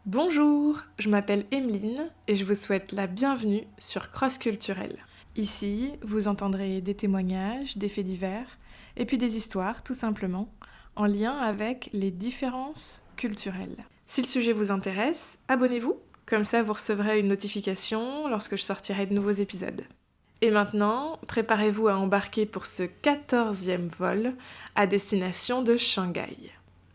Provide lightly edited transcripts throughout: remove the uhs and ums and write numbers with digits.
Bonjour, je m'appelle Emeline et je vous souhaite la bienvenue sur Cross Culturel. Ici, vous entendrez des témoignages, des faits divers et puis des histoires, tout simplement, en lien avec les différences culturelles. Si le sujet vous intéresse, abonnez-vous, comme ça vous recevrez une notification lorsque je sortirai de nouveaux épisodes. Et maintenant, préparez-vous à embarquer pour ce 14e vol à destination de Shanghai.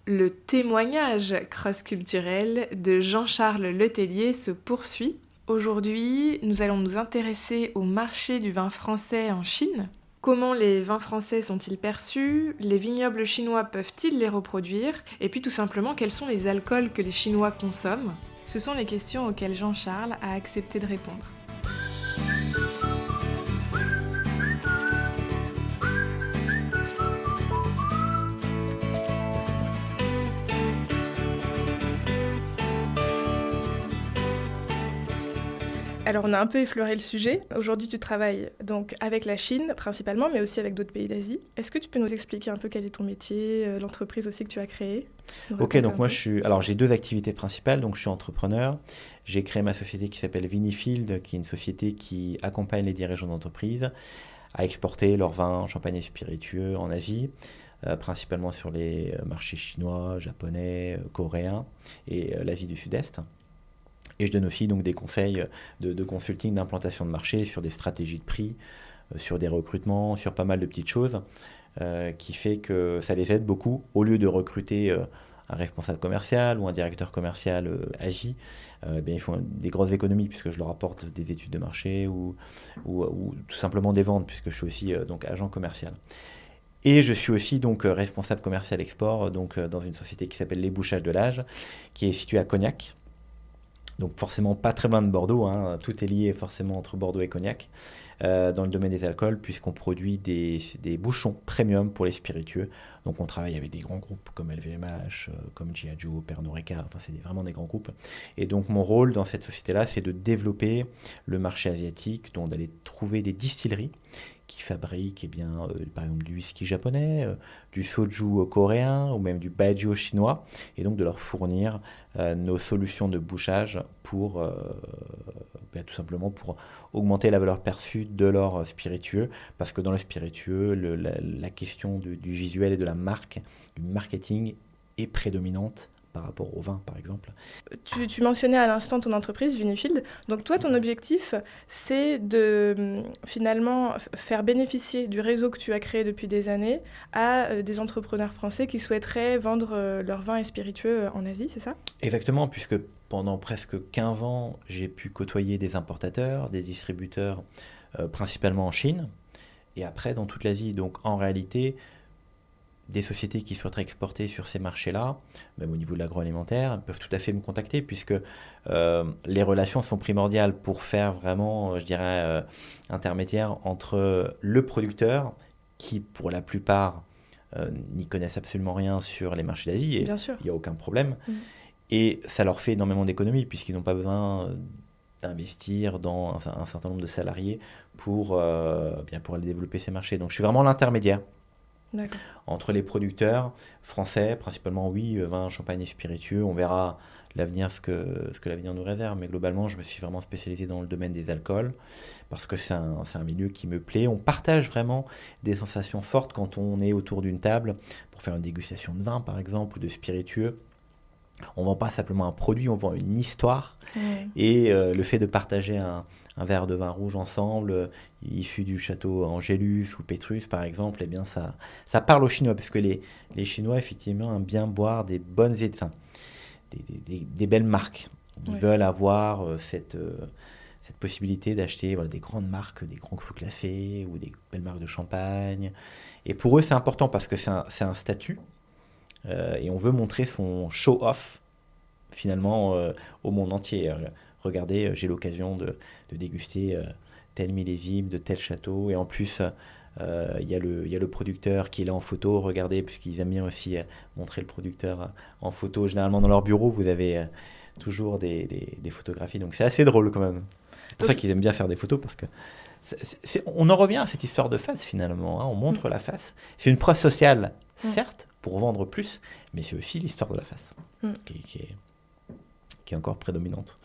Le témoignage cross-culturel de Jean-Charles Letellier se poursuit. Aujourd'hui, nous allons nous intéresser au marché du vin français en Chine. Comment les vins français sont-ils perçus? Les vignobles chinois peuvent-ils les reproduire? Et puis tout simplement, quels sont les alcools que les Chinois consomment? Ce sont les questions auxquelles Jean-Charles a accepté de répondre. Alors on a un peu effleuré le sujet. Aujourd'hui tu travailles donc avec la Chine principalement, mais aussi avec d'autres pays d'Asie. Est-ce que tu peux nous expliquer un peu quel est ton métier, l'entreprise aussi que tu as créée? Ok, donc moi j'ai deux activités principales. Donc je suis entrepreneur. J'ai créé ma société qui s'appelle Vinifield, qui est une société qui accompagne les dirigeants d'entreprise à exporter leurs vins, champagne et spiritueux en Asie, principalement sur les marchés chinois, japonais, coréens et l'Asie du Sud-Est. Et je donne aussi donc des conseils de consulting, d'implantation de marché sur des stratégies de prix, sur des recrutements, sur pas mal de petites choses, qui fait que ça les aide beaucoup. Au lieu de recruter un responsable commercial ou un directeur commercial Asie, ils font des grosses économies puisque je leur apporte des études de marché ou tout simplement des ventes puisque je suis aussi donc agent commercial. Et je suis aussi donc responsable commercial export dans une société qui s'appelle Les Bouchages de l'Age, qui est située à Cognac. Donc forcément pas très loin de Bordeaux, hein. Tout est lié forcément entre Bordeaux et Cognac, dans le domaine des alcools, puisqu'on produit des bouchons premium pour les spiritueux. Donc on travaille avec des grands groupes comme LVMH, comme Diageo, Pernod Ricard, enfin c'est vraiment des grands groupes. Et donc mon rôle dans cette société-là, c'est de développer le marché asiatique, donc d'aller trouver des distilleries qui fabriquent par exemple du whisky japonais, du soju coréen ou même du baijiu chinois, et donc de leur fournir nos solutions de bouchage pour tout simplement pour augmenter la valeur perçue de leur spiritueux, parce que dans le spiritueux, la question du visuel et de la marque, du marketing est prédominante par rapport au vin, par exemple. Tu mentionnais à l'instant ton entreprise, Vinifield. Donc toi, ton objectif, c'est de finalement faire bénéficier du réseau que tu as créé depuis des années à des entrepreneurs français qui souhaiteraient vendre leurs vins et spiritueux en Asie, c'est ça? Exactement, puisque pendant presque 15 ans, j'ai pu côtoyer des importateurs, des distributeurs, principalement en Chine, et après dans toute l'Asie. Donc en réalité, des sociétés qui souhaiteraient exporter sur ces marchés-là, même au niveau de l'agroalimentaire, peuvent tout à fait me contacter, puisque les relations sont primordiales pour faire vraiment, je dirais, intermédiaire entre le producteur, qui pour la plupart n'y connaissent absolument rien sur les marchés d'Asie, et Bien sûr. il n'y a aucun problème. Et ça leur fait énormément d'économies, puisqu'ils n'ont pas besoin d'investir dans un certain nombre de salariés pour aller développer ces marchés. Donc je suis vraiment l'intermédiaire D'accord. entre les producteurs français, principalement oui, vin, champagne et spiritueux. On verra l'avenir, ce que l'avenir nous réserve, mais globalement je me suis vraiment spécialisé dans le domaine des alcools, parce que c'est un milieu qui me plaît. On partage vraiment des sensations fortes quand on est autour d'une table, pour faire une dégustation de vin par exemple, ou de spiritueux. On ne vend pas simplement un produit, on vend une histoire. Et le fait de partager un verre de vin rouge ensemble, issu du château Angélus ou Pétrus par exemple, eh bien ça parle aux Chinois, parce que les Chinois effectivement aiment bien boire des bonnes, enfin, des belles marques. Ils veulent avoir cette possibilité d'acheter des grandes marques, des grands crus classés ou des belles marques de champagne. Et pour eux c'est important parce que c'est un statut. Et on veut montrer son show-off finalement au monde entier. Regardez, j'ai l'occasion de déguster tel millésime de tel château, et en plus il y a le producteur qui est là en photo. Regardez, puisqu'ils aiment bien aussi montrer le producteur en photo. Généralement dans leur bureau vous avez toujours des photographies, donc c'est assez drôle quand même. C'est pour ça qu'ils aiment bien faire des photos, parce que on en revient à cette histoire de face finalement, hein. On montre la face, c'est une preuve sociale, certes, pour vendre plus, mais c'est aussi l'histoire de la face qui est encore prédominante.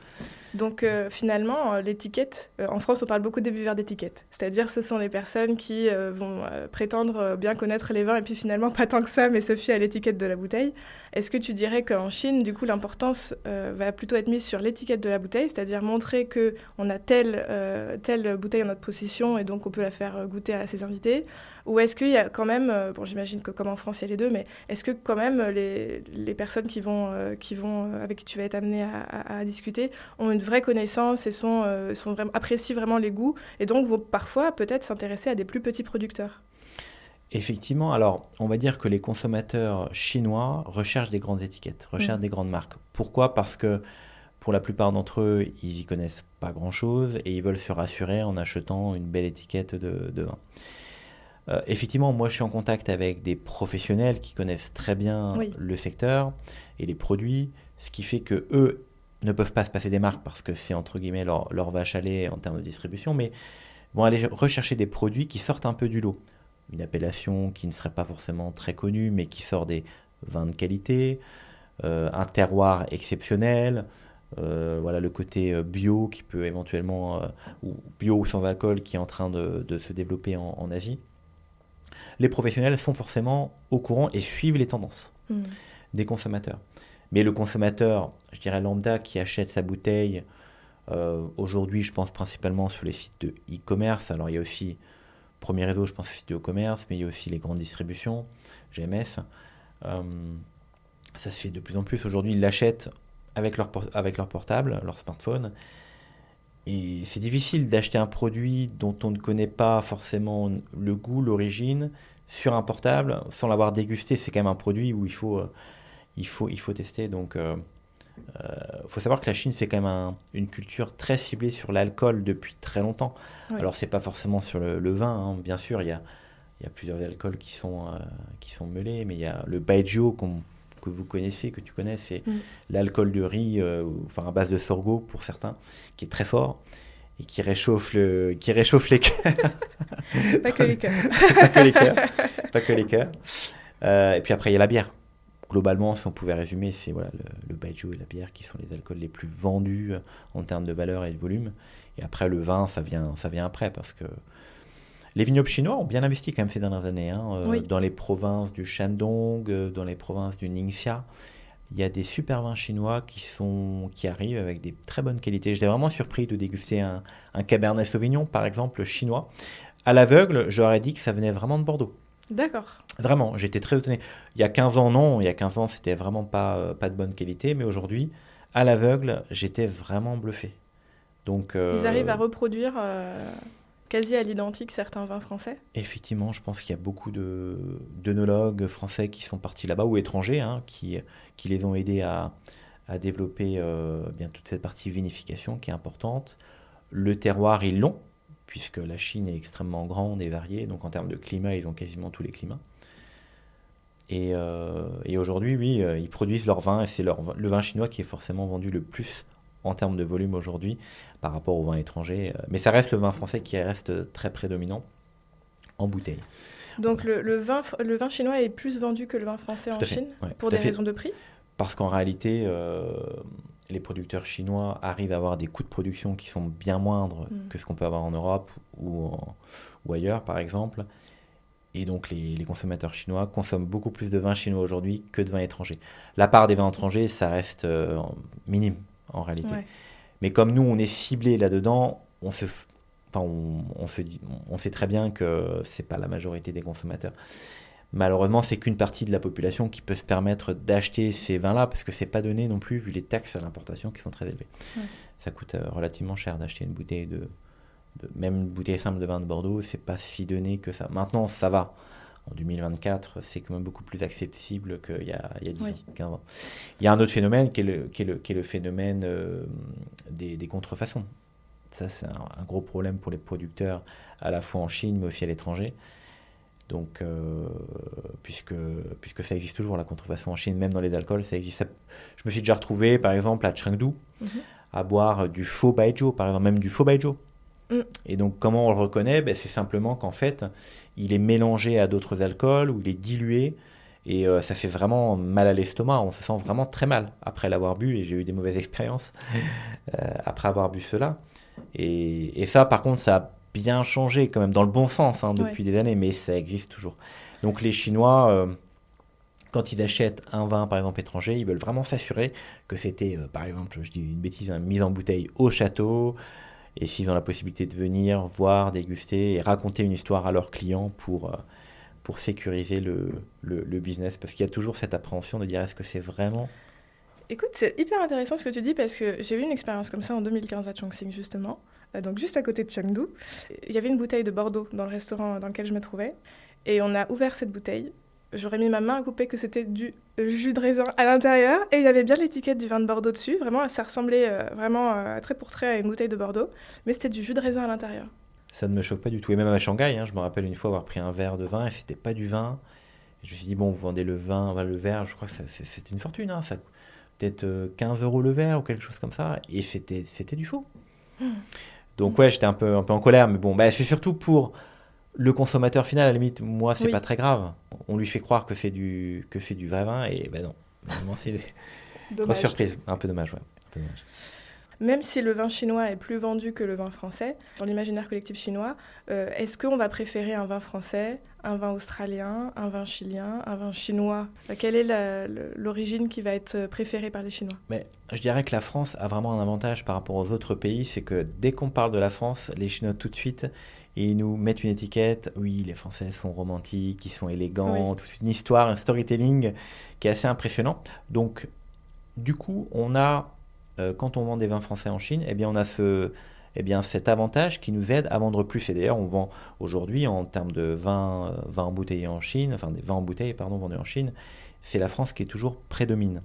Donc finalement, l'étiquette, en France on parle beaucoup des buveurs d'étiquette, c'est-à-dire ce sont les personnes qui vont prétendre bien connaître les vins et puis finalement pas tant que ça mais se fient à l'étiquette de la bouteille. Est-ce que tu dirais qu'en Chine, du coup l'importance va plutôt être mise sur l'étiquette de la bouteille, c'est-à-dire montrer qu'on a telle bouteille en notre possession et donc on peut la faire goûter à ses invités, ou est-ce qu'il y a quand même, bon j'imagine que comme en France il y a les deux, mais est-ce que quand même les personnes qui vont, avec qui tu vas être amené à discuter ont une vraie connaissance et apprécient vraiment les goûts et donc vont parfois peut-être s'intéresser à des plus petits producteurs? Effectivement, alors on va dire que les consommateurs chinois recherchent des grandes étiquettes, recherchent des grandes marques. Pourquoi? Parce que pour la plupart d'entre eux, ils n'y connaissent pas grand-chose et ils veulent se rassurer en achetant une belle étiquette de vin. Effectivement, moi je suis en contact avec des professionnels qui connaissent très bien le secteur et les produits, ce qui fait que eux ne peuvent pas se passer des marques parce que c'est entre guillemets leur vache à lait en termes de distribution, mais vont aller rechercher des produits qui sortent un peu du lot. Une appellation qui ne serait pas forcément très connue, mais qui sort des vins de qualité, un terroir exceptionnel, voilà le côté bio qui peut éventuellement, ou bio ou sans alcool, qui est en train de se développer en Asie. Les professionnels sont forcément au courant et suivent les tendances des consommateurs. Mais le consommateur, je dirais lambda, qui achète sa bouteille, aujourd'hui, je pense principalement sur les sites de e-commerce. Alors, il y a aussi, premier réseau, je pense, les sites de e-commerce, mais il y a aussi les grandes distributions, GMS. Ça se fait de plus en plus. Aujourd'hui, ils l'achètent avec leur portable, leur smartphone. Et c'est difficile d'acheter un produit dont on ne connaît pas forcément le goût, l'origine, sur un portable, sans l'avoir dégusté. C'est quand même un produit où il faut tester. Donc, faut savoir que la Chine, c'est quand même une culture très ciblée sur l'alcool depuis très longtemps. Oui. Alors, c'est pas forcément sur le vin, hein. Bien sûr, il y a plusieurs alcools qui sont mêlés, mais il y a le baijiu que vous connaissez, que tu connais, c'est l'alcool de riz, enfin à base de sorgho pour certains, qui est très fort et qui réchauffe les cœurs. Pas que les cœurs. Pas que les cœurs. Et puis après, il y a la bière. Globalement, si on pouvait résumer, c'est voilà, le baijiu et la bière qui sont les alcools les plus vendus en termes de valeur et de volume. Et après, le vin, ça vient après, parce que les vignobles chinois ont bien investi quand même ces dernières années. Dans les provinces du Shandong, dans les provinces du Ningxia, il y a des super vins chinois qui arrivent avec des très bonnes qualités. J'étais vraiment surpris de déguster un Cabernet Sauvignon, par exemple, chinois. À l'aveugle, j'aurais dit que ça venait vraiment de Bordeaux. D'accord. Vraiment, j'étais très étonné. Il y a 15 ans, non. Il y a 15 ans, c'était vraiment pas de bonne qualité. Mais aujourd'hui, à l'aveugle, j'étais vraiment bluffé. Donc, ils arrivent à reproduire quasi à l'identique certains vins français? Effectivement, je pense qu'il y a beaucoup d'œnologues français qui sont partis là-bas, ou étrangers, qui les ont aidés à développer bien toute cette partie vinification qui est importante. Le terroir, ils l'ont, puisque la Chine est extrêmement grande et variée, donc en termes de climat, ils ont quasiment tous les climats. Et aujourd'hui, oui, ils produisent leur vin, et c'est le vin chinois qui est forcément vendu le plus en termes de volume aujourd'hui par rapport au vin étranger. Mais ça reste le vin français qui reste très prédominant en bouteille. Donc le vin chinois est plus vendu que le vin français en Chine, pour des raisons de prix? Parce qu'en réalité, les producteurs chinois arrivent à avoir des coûts de production qui sont bien moindres que ce qu'on peut avoir en Europe ou ailleurs, par exemple. Et donc les consommateurs chinois consomment beaucoup plus de vin chinois aujourd'hui que de vin étranger. La part des vins étrangers, ça reste minime en réalité. Ouais. Mais comme nous, on est ciblé là-dedans, on sait très bien que c'est pas la majorité des consommateurs. Malheureusement, c'est qu'une partie de la population qui peut se permettre d'acheter ces vins-là, parce que c'est pas donné non plus, vu les taxes à l'importation qui sont très élevées. Ouais. Ça coûte relativement cher d'acheter une bouteille même une bouteille simple de vin de Bordeaux, c'est pas si donné que ça. Maintenant, ça va. En 2024, c'est quand même beaucoup plus accessible qu'il y a 10 ans, 15 ans. Il y a un autre phénomène qui est le phénomène des contrefaçons. Ça, c'est un gros problème pour les producteurs, à la fois en Chine, mais aussi à l'étranger. Donc, puisque ça existe toujours, la contrefaçon en Chine, même dans les alcools, ça existe. Je me suis déjà retrouvé, par exemple, à Chengdu, à boire du faux baijiu, par exemple, même du faux baijiu. Et donc, comment on le reconnaît? C'est simplement qu'en fait, il est mélangé à d'autres alcools ou il est dilué Et ça fait vraiment mal à l'estomac, on se sent vraiment très mal après l'avoir bu, et j'ai eu des mauvaises expériences après avoir bu cela. Et ça, par contre, ça a bien changé quand même, dans le bon sens, hein, Ouais. depuis des années, mais ça existe toujours. Donc les Chinois, quand ils achètent un vin, par exemple, étranger, ils veulent vraiment s'assurer que c'était, par exemple, je dis une bêtise, hein, mis en bouteille au château, et s'ils ont la possibilité de venir voir, déguster et raconter une histoire à leurs clients pour sécuriser le business, parce qu'il y a toujours cette appréhension de dire est-ce que c'est vraiment... Écoute, c'est hyper intéressant ce que tu dis parce que j'ai eu une expérience comme ça en 2015 à Chongqing justement, donc juste à côté de Chengdu. Il y avait une bouteille de Bordeaux dans le restaurant dans lequel je me trouvais et on a ouvert cette bouteille. J'aurais mis ma main à couper que c'était du jus de raisin à l'intérieur et il y avait bien l'étiquette du vin de Bordeaux dessus. Vraiment, ça ressemblait vraiment trait pour trait à une bouteille de Bordeaux, mais c'était du jus de raisin à l'intérieur. Ça ne me choque pas du tout. Et même à Shanghai, hein, je me rappelle une fois avoir pris un verre de vin et c'était pas du vin. Et je me suis dit, bon, vous vendez le vin, enfin, le verre, je crois que c'était une fortune, hein, ça coûte peut-être 15 euros le verre ou quelque chose comme ça. Et c'était du faux. Donc ouais, j'étais un peu en colère, mais bon, bah, c'est surtout pour le consommateur final, à la limite, moi, c'est Oui, pas très grave. On lui fait croire que c'est du vrai vin, et ben non. Vraiment, c'est grosse dommage. surprise. Un peu dommage, ouais. Un peu dommage. Même si le vin chinois est plus vendu que le vin français, dans l'imaginaire collectif chinois, est-ce qu'on va préférer un vin français, un vin australien, un vin chilien, un vin chinois? Quelle est l'origine qui va être préférée par les Chinois? Mais je dirais que la France a vraiment un avantage par rapport aux autres pays, c'est que dès qu'on parle de la France, les Chinois tout de suite, ils nous mettent une étiquette. Oui, les Français sont romantiques, ils sont Oui. élégants, toute une histoire, un storytelling qui est assez impressionnant. Donc, du coup, quand on vend des vins français en Chine, eh bien, on a cet avantage qui nous aide à vendre plus. Et d'ailleurs, on vend aujourd'hui, en termes de vin embouteillé en Chine, enfin des vins en bouteille, pardon, vendus en Chine, c'est la France qui est toujours prédomine.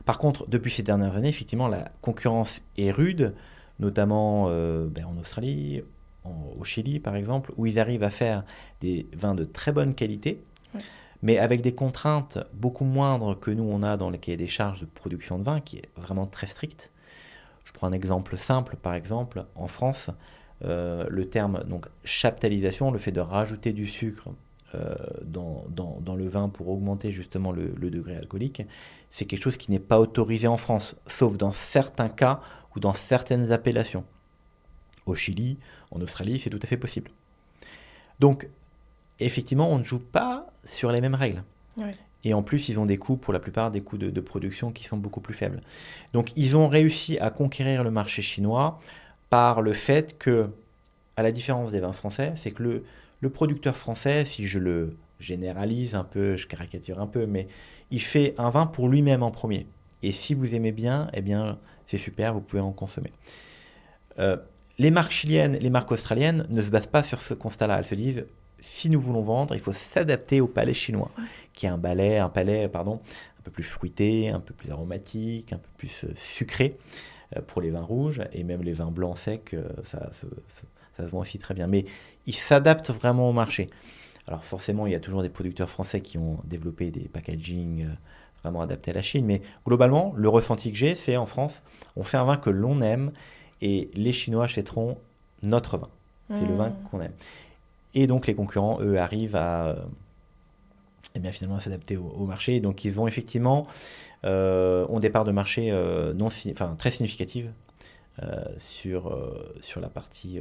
Par contre, depuis ces dernières années, effectivement, la concurrence est rude, notamment en Australie, au Chili par exemple, où ils arrivent à faire des vins de très bonne qualité, Ouais. mais avec des contraintes beaucoup moindres que nous on a dans le cahier des charges de production de vin, qui est vraiment très strict. Je prends un exemple simple, par exemple, en France, le terme donc chaptalisation, le fait de rajouter du sucre dans le vin pour augmenter justement le degré alcoolique, c'est quelque chose qui n'est pas autorisé en France, sauf dans certains cas ou dans certaines appellations. Au Chili, en Australie, c'est tout à fait possible. Donc, effectivement, on ne joue pas sur les mêmes règles. Ouais. Et en plus, ils ont des coûts, pour la plupart, des coûts de production qui sont beaucoup plus faibles. Donc, ils ont réussi à conquérir le marché chinois par le fait que, à la différence des vins français, c'est que le producteur français, si je le généralise un peu, je caricature un peu, mais il fait un vin pour lui-même en premier. Et si vous aimez bien, eh bien, c'est super, vous pouvez en consommer. Euh, les marques chiliennes, les marques australiennes ne se basent pas sur ce constat-là. Elles se disent, si nous voulons vendre, il faut s'adapter au palais chinois, qui est un palais, pardon, un peu plus fruité, un peu plus aromatique, un peu plus sucré pour les vins rouges, et même les vins blancs secs, ça se vend aussi très bien. Mais ils s'adaptent vraiment au marché. Alors forcément, il y a toujours des producteurs français qui ont développé des packaging vraiment adaptés à la Chine, mais globalement, le ressenti que j'ai, c'est en France, on fait un vin que l'on aime, et les Chinois achèteront notre vin. C'est le vin Hmm. qu'on aime. Et donc les concurrents, eux, arrivent finalement à s'adapter au marché. Et donc ils ont effectivement ont des parts de marché très significatives sur la partie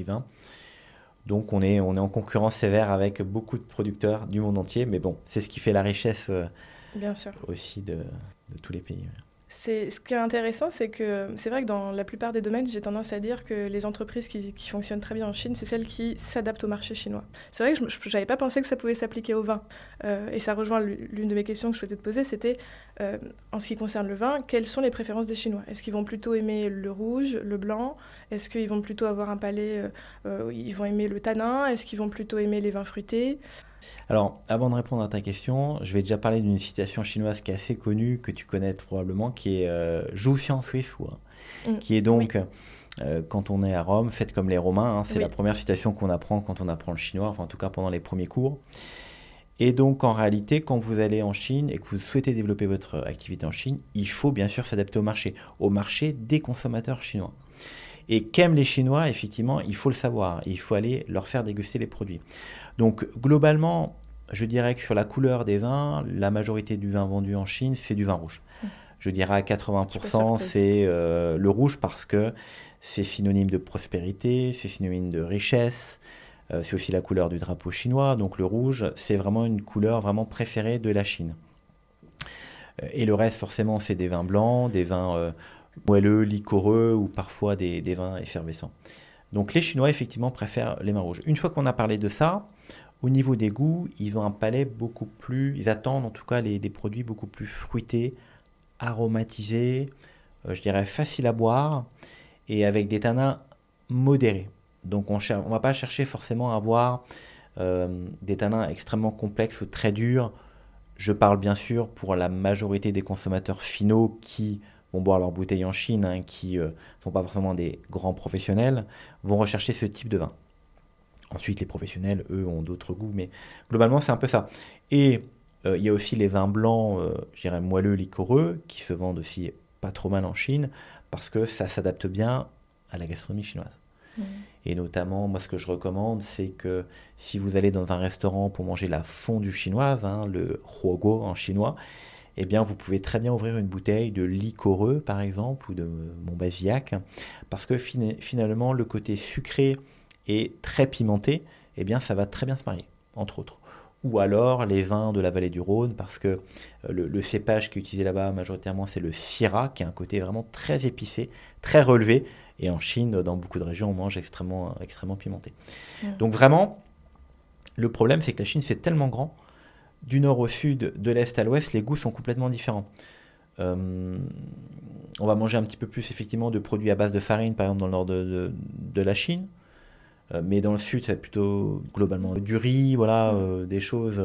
vin. Donc on est en concurrence sévère avec beaucoup de producteurs du monde entier. Mais bon, c'est ce qui fait la richesse Bien sûr. aussi de tous les pays. Ce qui est intéressant, c'est que c'est vrai que dans la plupart des domaines, j'ai tendance à dire que les entreprises qui fonctionnent très bien en Chine, c'est celles qui s'adaptent au marché chinois. C'est vrai que je n'avais pas pensé que ça pouvait s'appliquer au vin. Et ça rejoint l'une de mes questions que je souhaitais te poser, c'était en ce qui concerne le vin, quelles sont les préférences des Chinois? Est-ce qu'ils vont plutôt aimer le rouge, le blanc? Est-ce qu'ils vont plutôt avoir un palais, ils vont aimer le tanin? Est-ce qu'ils vont plutôt aimer les vins fruités? Alors, avant de répondre à ta question, je vais déjà parler d'une citation chinoise qui est assez connue, que tu connais probablement, qui est Zhou xiang sui fu, hein, qui est Oui, donc, quand on est à Rome, faites comme les Romains, hein, c'est oui. la première citation qu'on apprend quand on apprend le chinois, enfin en tout cas pendant les premiers cours. Et donc en réalité, quand vous allez en Chine et que vous souhaitez développer votre activité en Chine, il faut bien sûr s'adapter au marché des consommateurs chinois. Et qu'aiment les Chinois, effectivement, il faut le savoir, et il faut aller leur faire déguster les produits. Donc globalement, je dirais que sur la couleur des vins, la majorité du vin vendu en Chine, c'est du vin rouge. Je dirais à 80%, c'est le rouge parce que c'est synonyme de prospérité, c'est synonyme de richesse, c'est aussi la couleur du drapeau chinois. Donc le rouge, c'est vraiment une couleur vraiment préférée de la Chine. Et le reste, forcément, c'est des vins blancs, des vins moelleux, liquoreux ou parfois des vins effervescents. Donc les Chinois, effectivement, préfèrent les vins rouges. Une fois qu'on a parlé de ça, au niveau des goûts, ils ont un palais beaucoup plus... Ils attendent en tout cas des produits beaucoup plus fruités, aromatisés, je dirais faciles à boire et avec des tanins modérés. Donc on ne va pas chercher forcément à avoir des tanins extrêmement complexes ou très durs. Je parle bien sûr pour la majorité des consommateurs finaux qui vont boire leur bouteille en Chine, hein, qui ne sont pas forcément des grands professionnels, vont rechercher ce type de vin. Ensuite, les professionnels, eux, ont d'autres goûts, mais globalement, c'est un peu ça. Et il y a aussi les vins blancs, je dirais moelleux, liquoreux, qui se vendent aussi pas trop mal en Chine, parce que ça s'adapte bien à la gastronomie chinoise. Et notamment, moi, ce que je recommande, c'est que si vous allez dans un restaurant pour manger la fondue chinoise, hein, le huoguo en chinois, eh bien, vous pouvez très bien ouvrir une bouteille de liquoreux, par exemple, ou de Montbazillac, parce que finalement, le côté sucré et très pimenté, eh bien, ça va très bien se marier, entre autres. Ou alors les vins de la vallée du Rhône, parce que le cépage qui est utilisé là-bas majoritairement, c'est le Syrah, qui a un côté vraiment très épicé, très relevé. Et en Chine, dans beaucoup de régions, on mange extrêmement, extrêmement pimenté. Donc vraiment, le problème, c'est que la Chine, c'est tellement grand. Du nord au sud, de l'est à l'ouest, les goûts sont complètement différents. On va manger un petit peu plus, effectivement, de produits à base de farine, par exemple, dans le nord de la Chine. Mais dans le sud, c'est plutôt globalement du riz, voilà, des choses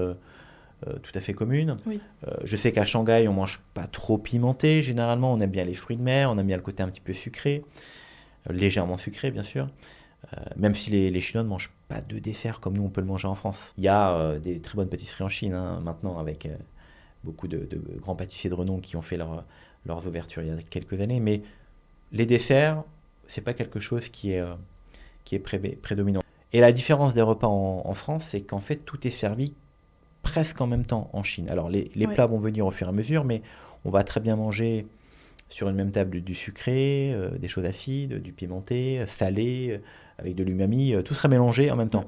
tout à fait communes. Oui. Je sais qu'à Shanghai, on mange pas trop pimenté. Généralement, on aime bien les fruits de mer, on aime bien le côté un petit peu sucré, légèrement sucré, bien sûr. Même si les Chinois ne mangent pas de dessert comme nous, on peut le manger en France. Il y a des très bonnes pâtisseries en Chine, hein, maintenant, avec beaucoup de grands pâtissiers de renom qui ont fait leurs ouvertures il y a quelques années. Mais les desserts, c'est pas quelque chose qui est prédominant. Et la différence des repas en France, c'est qu'en fait, tout est servi presque en même temps en Chine. Alors, les plats vont venir au fur et à mesure, mais on va très bien manger sur une même table du sucré, des choses acides, du pimenté, salé, avec de l'umami, tout sera mélangé en même temps.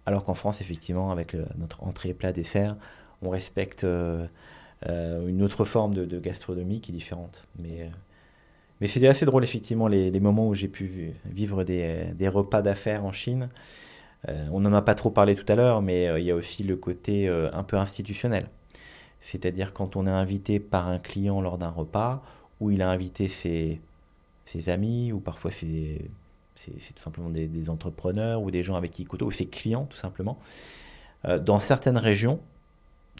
Alors qu'en France, effectivement, avec notre entrée, plat, dessert, on respecte une autre forme de gastronomie qui est différente. Mais c'était assez drôle, effectivement, les moments où j'ai pu vivre des repas d'affaires en Chine. On n'en a pas trop parlé tout à l'heure, mais il y a aussi le côté un peu institutionnel. C'est-à-dire quand on est invité par un client lors d'un repas, où il a invité ses amis, ou parfois c'est tout simplement des entrepreneurs, ou des gens avec qui il côtoie, ou ses clients, tout simplement. Dans certaines régions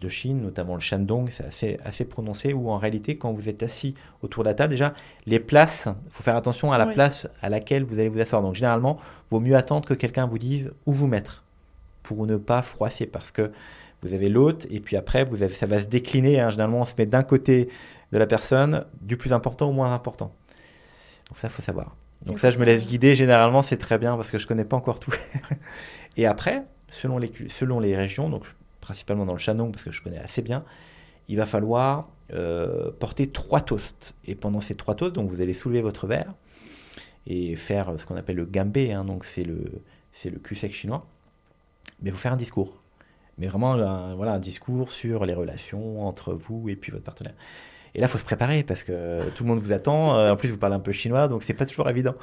de Chine, notamment le Shandong, c'est assez prononcé, où en réalité, quand vous êtes assis autour de la table, déjà, les places, il faut faire attention à la place à laquelle vous allez vous asseoir. Donc généralement, il vaut mieux attendre que quelqu'un vous dise où vous mettre, pour ne pas froisser, parce que vous avez l'hôte, et puis après, ça va se décliner. Hein. Généralement, on se met d'un côté de la personne, du plus important au moins important. Donc ça, il faut savoir. Donc ça, je me laisse guider. Généralement, c'est très bien, parce que je ne connais pas encore tout. Et après, selon les régions, donc principalement dans le Shandong, parce que je connais assez bien, il va falloir porter 3 toasts. Et pendant ces 3 toasts, donc vous allez soulever votre verre et faire ce qu'on appelle le gambé, hein, donc c'est le cul sec chinois, mais vous faire un discours. Mais vraiment un discours sur les relations entre vous et puis votre partenaire. Et là, il faut se préparer parce que tout le monde vous attend. En plus, vous parlez un peu chinois, donc c'est pas toujours évident.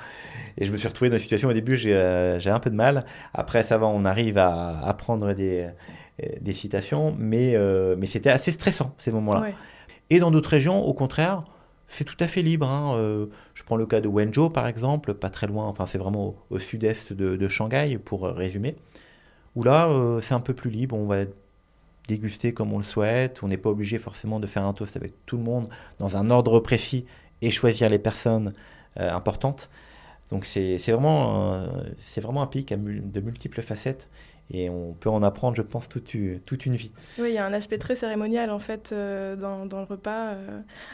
Et je me suis retrouvé dans une situation, au début, j'ai un peu de mal. Après, ça va, on arrive à apprendre des citations, mais c'était assez stressant, ces moments-là. Ouais. Et dans d'autres régions, au contraire, c'est tout à fait libre. Hein. Je prends le cas de Wenzhou, par exemple, pas très loin, enfin, c'est vraiment au sud-est de Shanghai, pour résumer, où là, c'est un peu plus libre. On va déguster comme on le souhaite. On n'est pas obligé forcément de faire un toast avec tout le monde dans un ordre précis et choisir les personnes importantes. Donc c'est vraiment un pays qui a de multiples facettes et on peut en apprendre, je pense, toute une vie. Oui, il y a un aspect très cérémonial en fait dans le repas.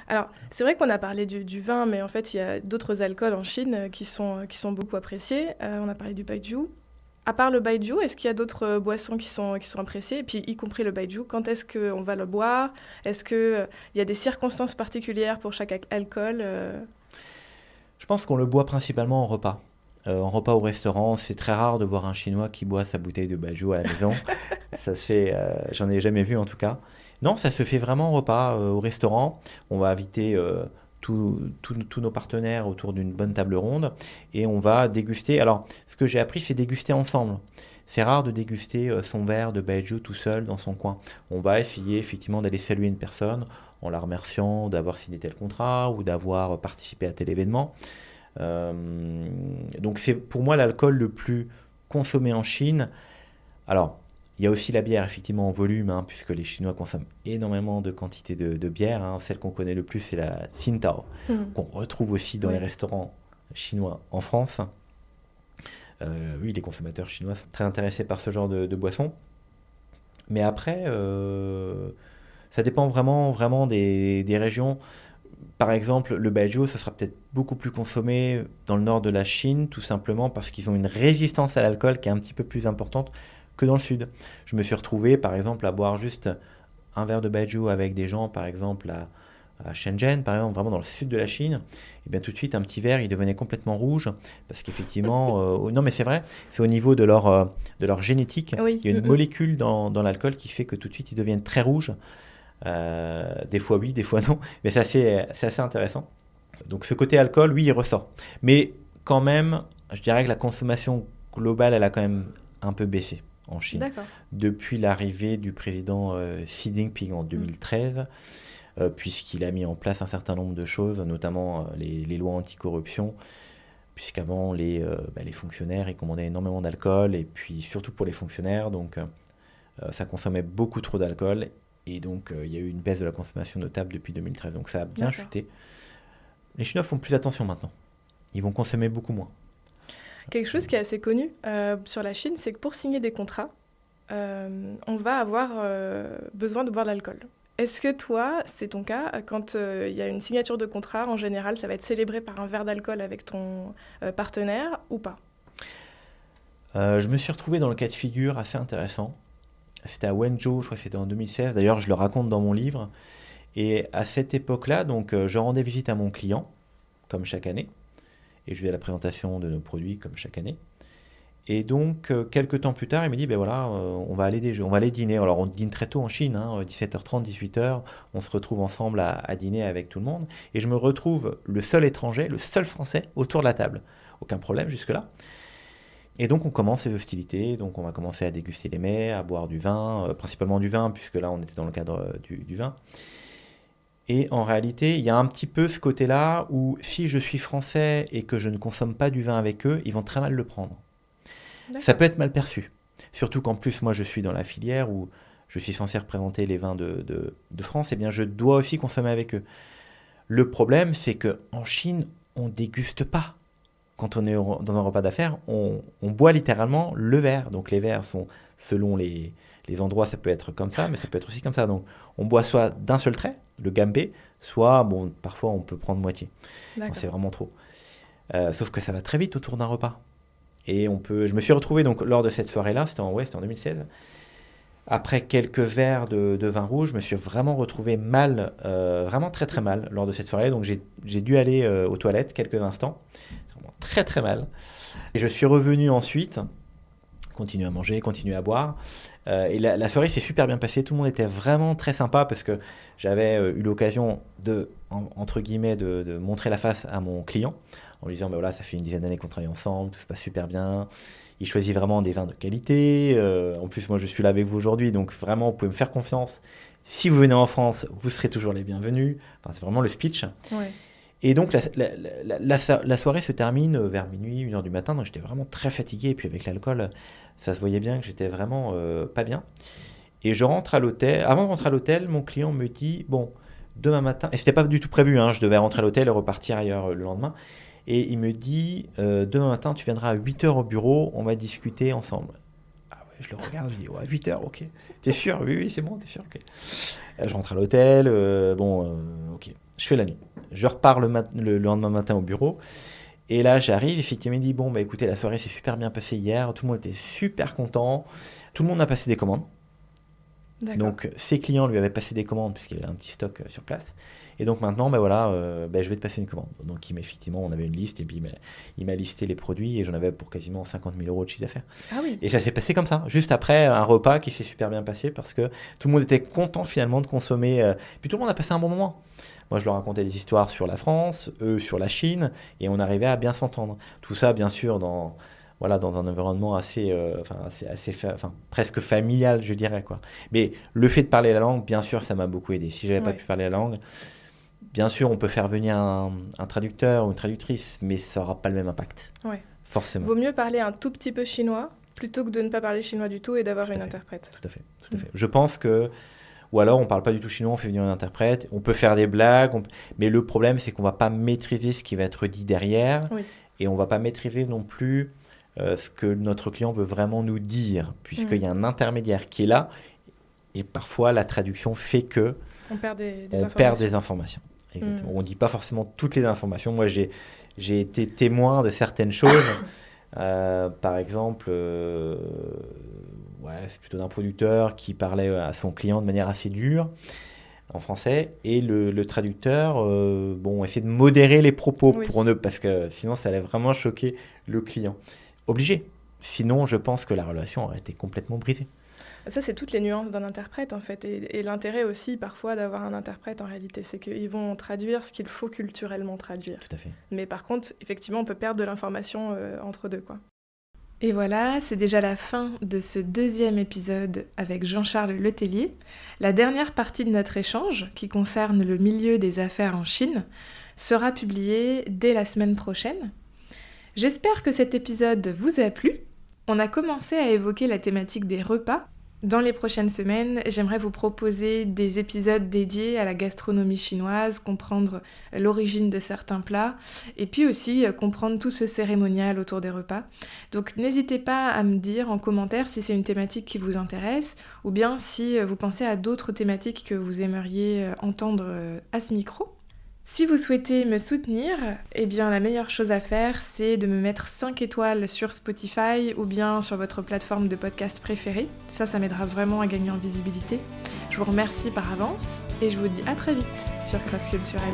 Alors c'est vrai qu'on a parlé du vin, mais en fait il y a d'autres alcools en Chine qui sont beaucoup appréciés. On a parlé du baijiu. À part le baijiu, est-ce qu'il y a d'autres boissons qui sont appréciées? Et puis, y compris le baijiu, quand est-ce qu'on va le boire? Est-ce qu'il y a des circonstances particulières pour chaque alcool? Je pense qu'on le boit principalement en repas. En repas au restaurant, c'est très rare de voir un Chinois qui boit sa bouteille de baijiu à la maison. Ça se fait, j'en ai jamais vu en tout cas. Non, ça se fait vraiment en repas au restaurant. On va inviter tous nos partenaires autour d'une bonne table ronde et on va déguster. Alors, ce que j'ai appris, c'est déguster ensemble. C'est rare de déguster son verre de baijiu tout seul dans son coin. On va essayer effectivement d'aller saluer une personne en la remerciant d'avoir signé tel contrat ou d'avoir participé à tel événement. Donc c'est pour moi l'alcool le plus consommé en Chine. Alors, il y a aussi la bière, effectivement, en volume, hein, puisque les Chinois consomment énormément de quantité de bière, hein. Celle qu'on connaît le plus, c'est la Tsingtao, qu'on retrouve aussi dans les Oui. restaurants chinois en France. Oui, les consommateurs chinois sont très intéressés par ce genre de boisson. Mais après, ça dépend vraiment des régions. Par exemple, le baijiu, ça sera peut-être beaucoup plus consommé dans le nord de la Chine, tout simplement parce qu'ils ont une résistance à l'alcool qui est un petit peu plus importante que dans le sud. Je me suis retrouvé, par exemple, à boire juste un verre de baijiu avec des gens, par exemple, à Shenzhen, par exemple, vraiment dans le sud de la Chine. Et bien tout de suite, un petit verre, il devenait complètement rouge, parce qu'effectivement, non mais c'est vrai, c'est au niveau de leur génétique, Oui. il y a une molécule dans l'alcool qui fait que tout de suite, ils deviennent très rouges. Des fois oui, des fois non, mais c'est assez intéressant. Donc ce côté alcool, oui, il ressort. Mais quand même, je dirais que la consommation globale, elle a quand même un peu baissé en Chine. D'accord. Depuis l'arrivée du président Xi Jinping en Mm. 2013, puisqu'il a mis en place un certain nombre de choses, notamment les lois anticorruption, puisqu'avant les fonctionnaires, ils commandaient énormément d'alcool, et puis surtout pour les fonctionnaires, donc ça consommait beaucoup trop d'alcool, et donc il y a eu une baisse de la consommation notable depuis 2013, donc ça a bien D'accord. chuté. Les Chinois font plus attention maintenant, ils vont consommer beaucoup moins. Quelque chose qui est assez connu sur la Chine, c'est que pour signer des contrats, on va avoir besoin de boire de l'alcool. Est-ce que toi, c'est ton cas, quand il y a une signature de contrat, en général, ça va être célébré par un verre d'alcool avec ton partenaire ou pas? Je me suis retrouvé dans le cas de figure assez intéressant. C'était à Wenzhou, je crois que c'était en 2016. D'ailleurs, je le raconte dans mon livre. Et à cette époque-là, donc, je rendais visite à mon client, comme chaque année. Et je lui ai la présentation de nos produits, comme chaque année. Et donc, quelques temps plus tard, il me dit, ben voilà, on va aller dîner. Alors, on dîne très tôt en Chine, hein, 17h30, 18h. On se retrouve ensemble à dîner avec tout le monde. Et je me retrouve le seul étranger, le seul Français autour de la table. Aucun problème jusque-là. Et donc, on commence les hostilités. Donc, on va commencer à déguster les mets, à boire du vin, principalement du vin, puisque là, on était dans le cadre du vin. Et en réalité, il y a un petit peu ce côté-là où si je suis français et que je ne consomme pas du vin avec eux, ils vont très mal le prendre. Ça D'accord. peut être mal perçu. Surtout qu'en plus, moi, je suis dans la filière où je suis censé représenter les vins de France, et bien je dois aussi consommer avec eux. Le problème, c'est qu'en Chine, on déguste pas. Quand on est dans un repas d'affaires, on boit littéralement le verre. Donc les verres sont, selon les endroits, ça peut être comme ça, mais ça peut être aussi comme ça. Donc on boit soit d'un seul trait, le gambé, soit, bon, parfois on peut prendre moitié, quand D'accord. c'est vraiment trop. Sauf que ça va très vite autour d'un repas. Et je me suis retrouvé donc lors de cette soirée-là, c'était en 2016. Après quelques verres de vin rouge, je me suis vraiment retrouvé mal, vraiment très très mal lors de cette soirée. Donc j'ai dû aller aux toilettes quelques instants, vraiment très très mal. Et je suis revenu ensuite, continuer à manger, continuer à boire. Et la soirée s'est super bien passée. Tout le monde était vraiment très sympa parce que j'avais eu l'occasion entre guillemets, de montrer la face à mon client en lui disant, ben voilà, ça fait une dizaine d'années qu'on travaille ensemble, tout se passe super bien. Il choisit vraiment des vins de qualité. En plus, moi, je suis là avec vous aujourd'hui, donc vraiment, vous pouvez me faire confiance. Si vous venez en France, vous serez toujours les bienvenus. Enfin, c'est vraiment le speech. Ouais. Et donc, la soirée se termine vers minuit, 1h du matin. Donc, j'étais vraiment très fatigué. Et puis, avec l'alcool, ça se voyait bien que j'étais vraiment pas bien. Et je rentre à l'hôtel. Avant de rentrer à l'hôtel, mon client me dit, bon, demain matin, et c'était pas du tout prévu, hein, je devais rentrer à l'hôtel et repartir ailleurs le lendemain. Et il me dit, demain matin, tu viendras à 8h au bureau, on va discuter ensemble. Ah ouais, je le regarde, je dis, ouais, 8h, ok. T'es sûr? Oui, oui, c'est bon, t'es sûr, ok. Je rentre à l'hôtel, bon, ok. Je fais la nuit. Je repars le lendemain matin au bureau. Et là, j'arrive, effectivement, il me dit, bon, bah écoutez, la soirée s'est super bien passée hier, tout le monde était super content, tout le monde a passé des commandes. D'accord. Donc, ses clients lui avaient passé des commandes puisqu'il avait un petit stock sur place. Et donc maintenant, je vais te passer une commande. Donc, effectivement, on avait une liste et puis il m'a listé les produits et j'en avais pour quasiment 50 000 euros de chiffre d'affaires. Ah oui. Et ça s'est passé comme ça, juste après un repas qui s'est super bien passé parce que tout le monde était content finalement de consommer. Puis tout le monde a passé un bon moment. Moi, je leur racontais des histoires sur la France, eux sur la Chine, et on arrivait à bien s'entendre. Tout ça, bien sûr, dans un environnement presque familial, je dirais, quoi. Mais le fait de parler la langue, bien sûr, ça m'a beaucoup aidé. Si j'avais pas pu parler la langue, bien sûr, on peut faire venir un traducteur ou une traductrice, mais ça n'aura pas le même impact. Ouais. Forcément. Vaut mieux parler un tout petit peu chinois plutôt que de ne pas parler chinois du tout et d'avoir une interprète. Tout à fait. Je pense que... Ou alors, on ne parle pas du tout chinois, on fait venir une interprète. On peut faire des blagues, mais le problème, c'est qu'on ne va pas maîtriser ce qui va être dit derrière. Oui. Et on ne va pas maîtriser non plus ce que notre client veut vraiment nous dire, puisqu'il y a un intermédiaire qui est là. Et parfois, la traduction fait que on perd des informations. Exactement. On ne dit pas forcément toutes les informations. Moi, j'ai été témoin de certaines choses. Par exemple... c'est plutôt d'un producteur qui parlait à son client de manière assez dure en français et le traducteur essaie de modérer les propos parce que sinon ça allait vraiment choquer le client. Obligé. Sinon, je pense que la relation aurait été complètement brisée. Ça, c'est toutes les nuances d'un interprète, en fait. Et l'intérêt aussi, parfois, d'avoir un interprète, en réalité, c'est qu'ils vont traduire ce qu'il faut culturellement traduire. Tout à fait. Mais par contre, effectivement, on peut perdre de l'information entre deux, quoi. Et voilà, c'est déjà la fin de ce 2e épisode avec Jean-Charles Letellier. La dernière partie de notre échange, qui concerne le milieu des affaires en Chine, sera publiée dès la semaine prochaine. J'espère que cet épisode vous a plu. On a commencé à évoquer la thématique des repas. Dans les prochaines semaines, j'aimerais vous proposer des épisodes dédiés à la gastronomie chinoise, comprendre l'origine de certains plats, et puis aussi comprendre tout ce cérémonial autour des repas. Donc n'hésitez pas à me dire en commentaire si c'est une thématique qui vous intéresse, ou bien si vous pensez à d'autres thématiques que vous aimeriez entendre à ce micro. Si vous souhaitez me soutenir, la meilleure chose à faire, c'est de me mettre 5 étoiles sur Spotify ou bien sur votre plateforme de podcast préférée. Ça m'aidera vraiment à gagner en visibilité. Je vous remercie par avance et je vous dis à très vite sur Cross Culturel.